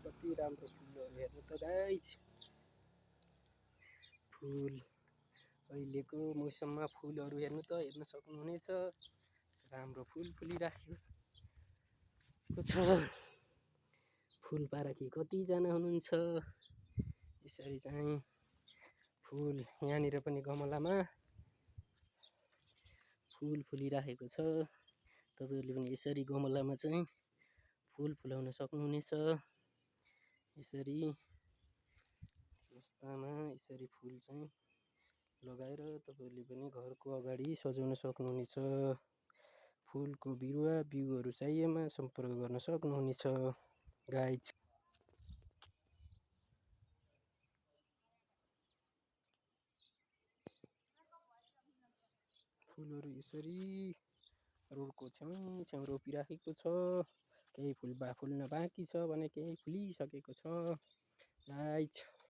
कति राम्रो फुलहरू हेर्नु त गाइज। फुल अहिलेको मौसममा फुलहरू हेर्न सक्नुहुनेछ। राम्रो फुल फुलिराखेको छ। फुल पाराखी कतिजना हुनुहुन्छ। यसरी चाहिँ फुल यहाँनिर पनि गमलामा फुल फुलिराखेको छ। तपाईहरुले पनि यसरी गमलामा चाहिँ फुल फुलाउन सक्नुहुनेछ। यसरी बस्तामा यसरी फुल चाहिँ लगाएर तपाईहरुले पनि घरको अगाडि सजाउन सक्नुहुनेछ। फुलको बिउहरू चाहिएमा सम्पर्क गर्न सक्नुहुनेछ गाइज। फुलहरू यसरी रोडको छेउ रोपिराखेको छ। केही फुल्न बाँकी छ भने केही फुलिसकेको छ गाइज।